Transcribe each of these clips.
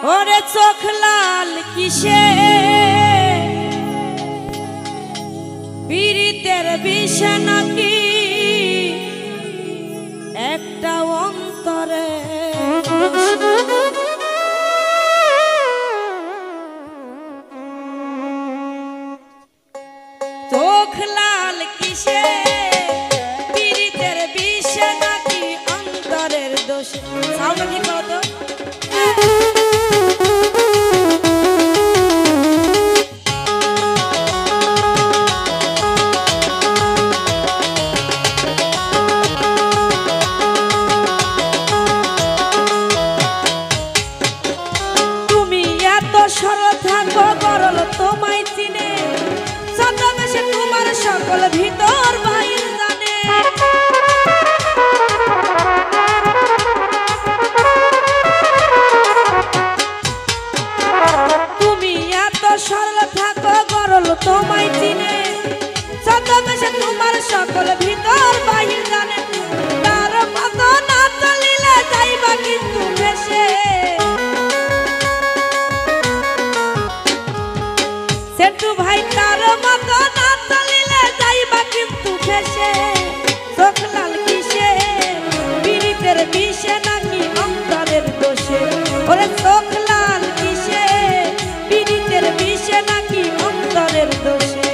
ওরে চোখ লাল কিসে পীড়িতের বিষ নাকি একটা অন্তরে চোখ লাল কিসে পীড়িতের বিষ নাকি অন্তরের দোষ সাউন্ড কি বলতো তোমায় চিনে ছদ্মবেশে তোমার সকল ভিতর বাইর জানে তুমি এত সরল থাকো গরল তোমায় চিনে ছদ্মবেশে তোমার সকল ভিতর বাইর জানে তার মতো না চলিলে যাইবা কিন্তু ভেসে সেটু ভাই তার মতো না চলিলে যাইবা কিন্তু ভেসে চোখ লাল কিসে পীড়িতের বিষে নাকি অন্তরের দোষে ওরে চোখ লাল কিসে পীড়িতের বিষে নাকি অন্তরের দোষে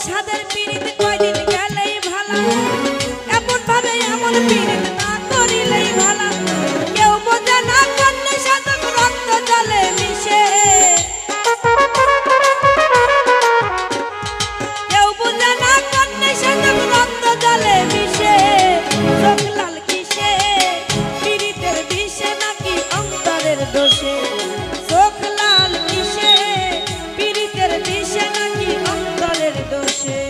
সাদের পীড়িত কয়দিন গেলেই ভালো এমন ভাবে এমন পীড়িত না করিলেই ভালো কেউ বোঝে না করলে সাধক রক্ত জলে মিশে কেউ বোঝে না করলে সাধক রক্ত জলে মিশে চোখ লাল কিসে পীড়িতের বিষে নাকি অন্তরের দোষে চোখ লাল কিসে পীড়িতের বিষে নাকি অন্তরের দোষে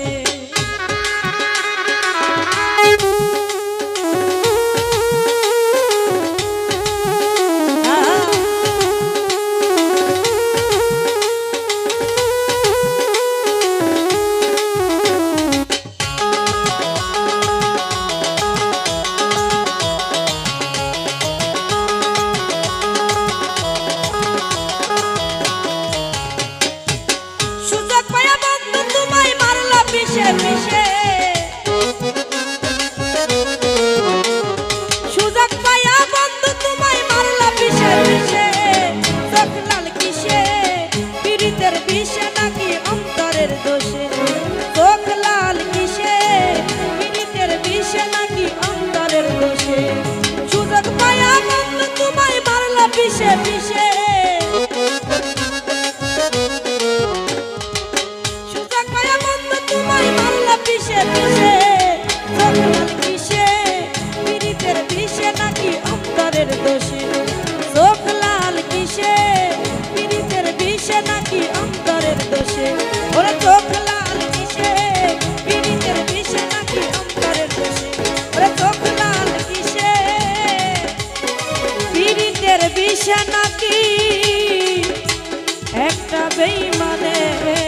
সুযোগ পায়া বন্ধু তোমায় মারলা বিষে বিষে চোখ লাল কিসে পীড়িতের বিষে নাকি অন্তরের দোষে চোখ লাল কিসে পীড়িতের বিষে নাকি অন্তরের দোষে সুযোগ পায়া বন্ধু তোমায় মারলা বিষে বিষে সুযোগ পায়া বন্ধু তোমায় মারলা বিষে বিষে চোখ লাল কিসে পীড়িতের বিষে নাকি অন্তরের দোষে চোখ লাল কিসে পীড়িতের বিষে নাকি অন্তরের দোষে ওরে চোখ লাল কিসে পীড়িতের বিষে নাকি অন্তরের দোষে ওরে চোখ লাল কিসে পীড়িতের বিষে নাকি একটা বেঈমানের